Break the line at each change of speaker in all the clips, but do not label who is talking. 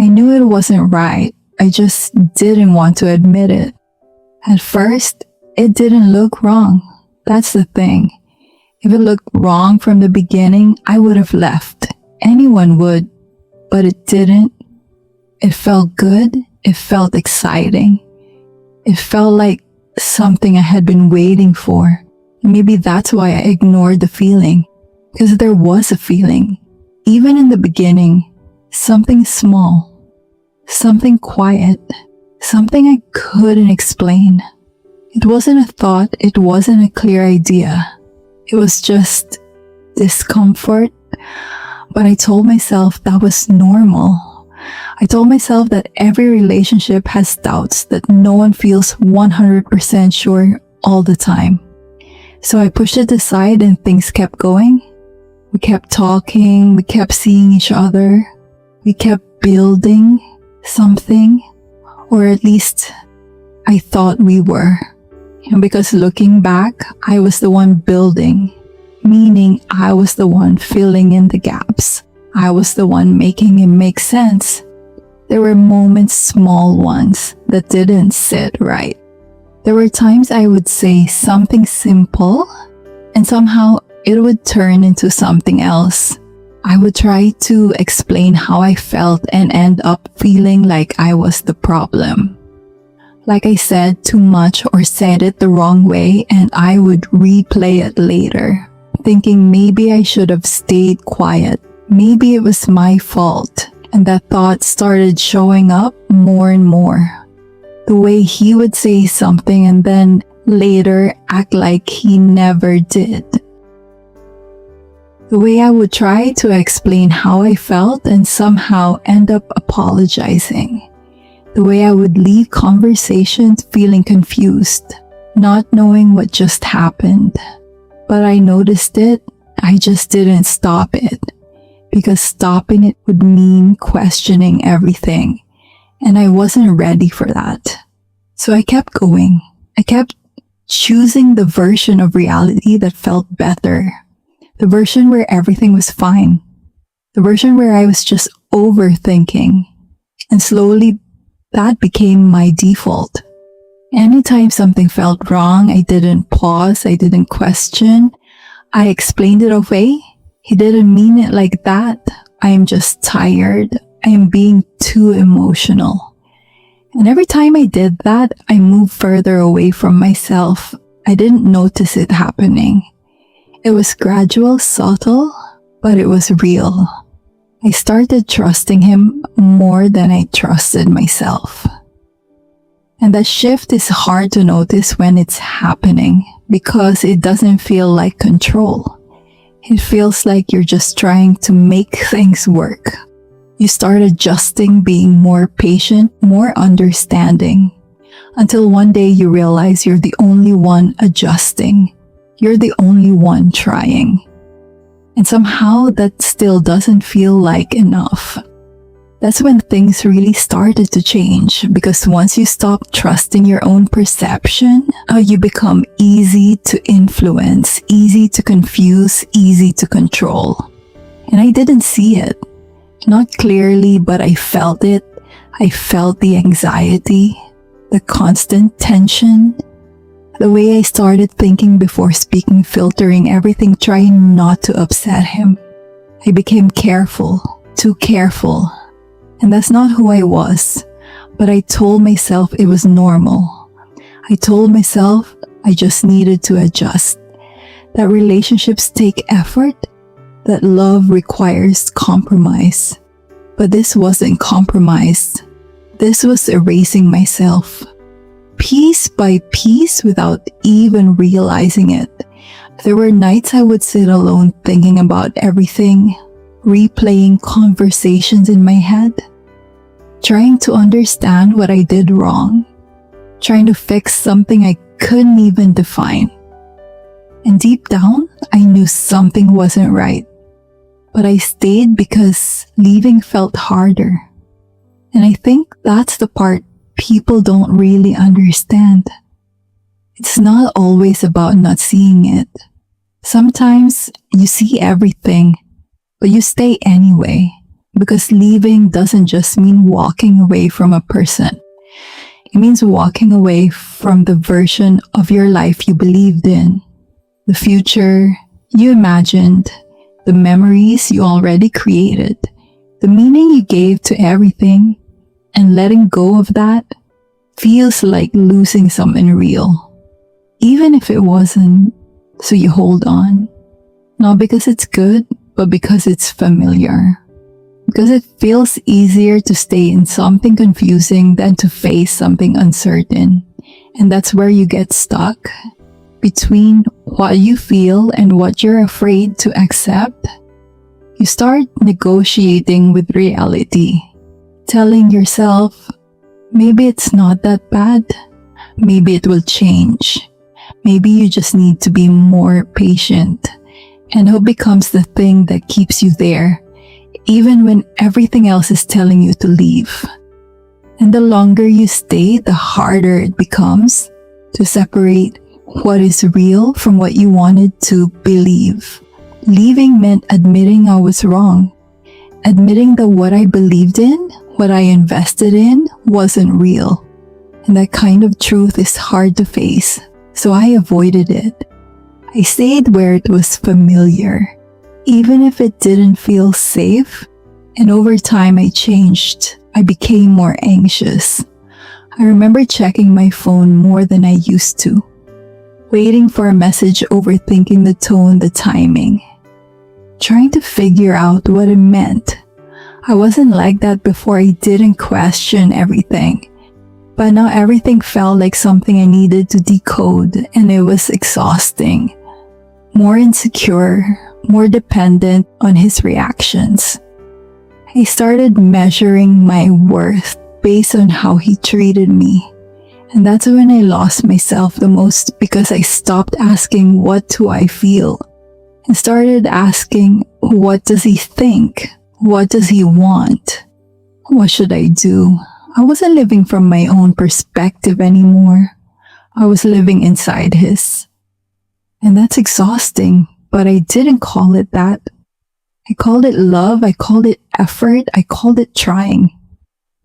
I knew it wasn't right. I just didn't want to admit it. At first, it didn't look wrong. That's the thing. If it looked wrong from the beginning, I would have left. Anyone would. But it didn't. It felt good. It felt exciting. It felt like something I had been waiting for. Maybe that's why I ignored the feeling. Because there was a feeling. Even in the beginning, something small. Something quiet. Something I couldn't explain. It wasn't a thought. It wasn't a clear idea. It was just discomfort. But I told myself that was normal. I told myself that every relationship has doubts, that no one feels 100% sure all the time. So I pushed it aside and things kept going. We kept talking, we kept seeing each other, we kept building something, or at least I thought we were. And because looking back, I was the one building, meaning I was the one filling in the gaps. I was the one making it make sense. There were moments, small ones, that didn't sit right. There were times I would say something simple and somehow it would turn into something else. I would try to explain how I felt and end up feeling like I was the problem. Like I said too much or said it the wrong way, and I would replay it later, thinking maybe I should have stayed quiet. Maybe it was my fault. And that thought started showing up more and more. The way he would say something and then later act like he never did. The way I would try to explain how I felt and somehow end up apologizing. The way I would leave conversations feeling confused, not knowing what just happened. But I noticed it, I just didn't stop it. Because stopping it would mean questioning everything. And I wasn't ready for that. So I kept going. I kept choosing the version of reality that felt better. The version where everything was fine. The version where I was just overthinking. And slowly, that became my default. Anytime something felt wrong, I didn't pause, I didn't question. I explained it away. He didn't mean it like that. I am just tired. I am being too emotional. And every time I did that, I moved further away from myself. I didn't notice it happening. It was gradual, subtle, but it was real. I started trusting him more than I trusted myself. And that shift is hard to notice when it's happening because it doesn't feel like control. It feels like you're just trying to make things work. You start adjusting, being more patient, more understanding, until one day you realize you're the only one adjusting. You're the only one trying. And somehow that still doesn't feel like enough. That's when things really started to change, because once you stop trusting your own perception, you become easy to influence, easy to confuse, easy to control. And I didn't see it. Not clearly, but I felt it. I felt the anxiety, the constant tension, the way I started thinking before speaking, filtering everything, trying not to upset him. I became careful, too careful. And that's not who I was, but I told myself it was normal. I told myself I just needed to adjust, that relationships take effort, that love requires compromise. But this wasn't compromise. This was erasing myself, piece by piece, without even realizing it. There were nights I would sit alone thinking about everything, replaying conversations in my head, trying to understand what I did wrong, trying to fix something I couldn't even define. And deep down, I knew something wasn't right. But I stayed because leaving felt harder. And I think that's the part people don't really understand. It's not always about not seeing it. Sometimes you see everything, but you stay anyway. Because leaving doesn't just mean walking away from a person. It means walking away from the version of your life you believed in, the future you imagined, the memories you already created, the meaning you gave to everything, and letting go of that feels like losing something real. Even if it wasn't, so you hold on. Not because it's good, but because it's familiar. Because it feels easier to stay in something confusing than to face something uncertain. And that's where you get stuck. Between what you feel and what you're afraid to accept, you start negotiating with reality. Telling yourself, maybe it's not that bad. Maybe it will change. Maybe you just need to be more patient. And hope becomes the thing that keeps you there, even when everything else is telling you to leave. And the longer you stay, the harder it becomes to separate what is real from what you wanted to believe. Leaving meant admitting I was wrong. Admitting that what I believed in, what I invested in, wasn't real. And that kind of truth is hard to face, so I avoided it. I stayed where it was familiar, even if it didn't feel safe. And over time I changed. I became more anxious. I remember checking my phone more than I used to. Waiting for a message, overthinking the tone, the timing. Trying to figure out what it meant. I wasn't like that before. I didn't question everything. But now everything felt like something I needed to decode, and it was exhausting. More insecure, more dependent on his reactions. I started measuring my worth based on how he treated me. And that's when I lost myself the most, because I stopped asking, what do I feel? And started asking, what does he think? What does he want? What should I do? I wasn't living from my own perspective anymore. I was living inside his. And that's exhausting, but I didn't call it that. I called it love, I called it effort, I called it trying.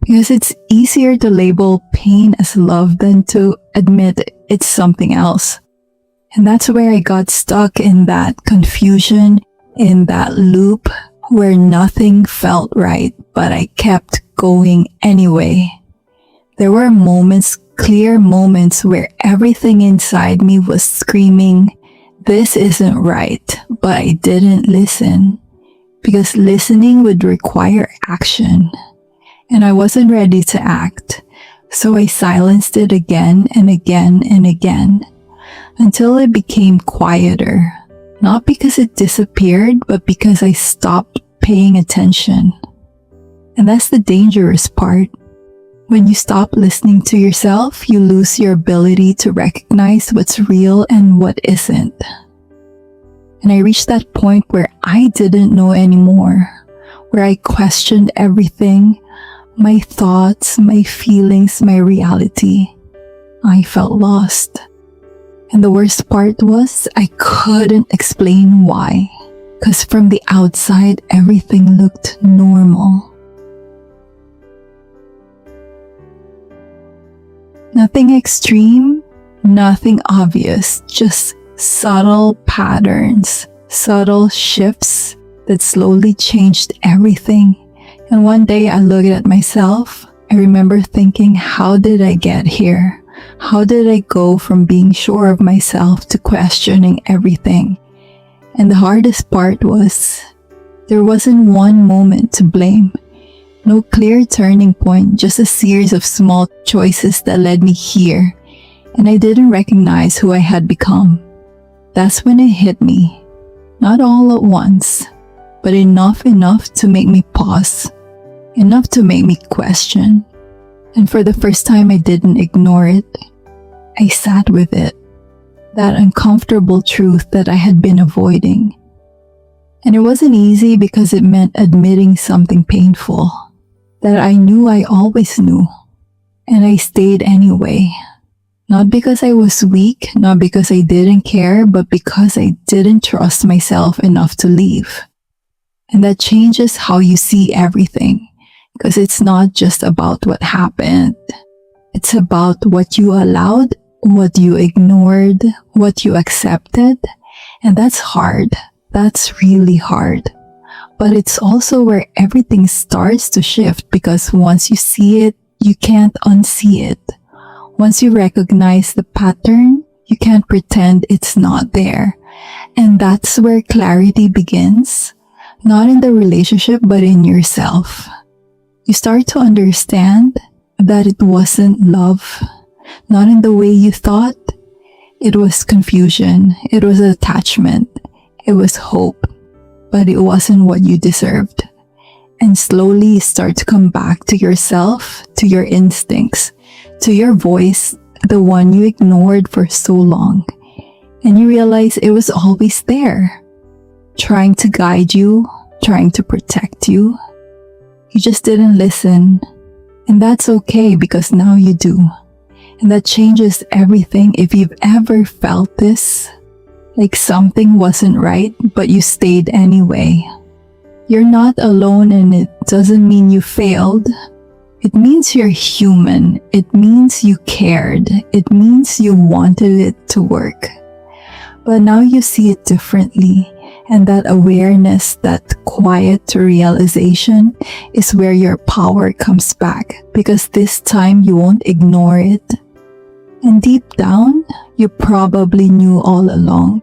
Because it's easier to label pain as love than to admit it's something else. And that's where I got stuck, in that confusion, in that loop where nothing felt right, but I kept going anyway. There were moments, clear moments, where everything inside me was screaming, this isn't right, but I didn't listen. Because listening would require action. And I wasn't ready to act. So I silenced it again and again and again, until it became quieter. Not because it disappeared, but because I stopped paying attention. And that's the dangerous part. When you stop listening to yourself, you lose your ability to recognize what's real and what isn't. And I reached that point where I didn't know anymore, where I questioned everything, my thoughts, my feelings, my reality. I felt lost. And the worst part was, I couldn't explain why. Because from the outside, everything looked normal. Nothing extreme, nothing obvious, just subtle patterns, subtle shifts that slowly changed everything. And one day I looked at myself. I remember thinking, how did I get here? How did I go from being sure of myself to questioning everything? And the hardest part was, there wasn't one moment to blame. No clear turning point, just a series of small choices that led me here. And I didn't recognize who I had become. That's when it hit me. Not all at once, but enough to make me pause. Enough to make me question. And for the first time, I didn't ignore it. I sat with it. That uncomfortable truth that I had been avoiding. And it wasn't easy, because it meant admitting something painful that I knew I always knew. And I stayed anyway. Not because I was weak, not because I didn't care, but because I didn't trust myself enough to leave. And that changes how you see everything. Because it's not just about what happened. It's about what you allowed, what you ignored, what you accepted. And that's hard. That's really hard. But it's also where everything starts to shift, because once you see it, you can't unsee it. Once you recognize the pattern, you can't pretend it's not there. And that's where clarity begins, not in the relationship, but in yourself. You start to understand that it wasn't love, not in the way you thought. It was confusion, it was attachment, it was hope, but it wasn't what you deserved. And slowly you start to come back to yourself, to your instincts, to your voice, the one you ignored for so long. And you realize it was always there, trying to guide you, trying to protect you. You just didn't listen. And that's okay, because now you do. And that changes everything. If you've ever felt this, like something wasn't right, but you stayed anyway, you're not alone, and it doesn't mean you failed. It means you're human. It means you cared. It means you wanted it to work. But now you see it differently. And that awareness, that quiet realization, is where your power comes back. Because this time you won't ignore it. And deep down, you probably knew all along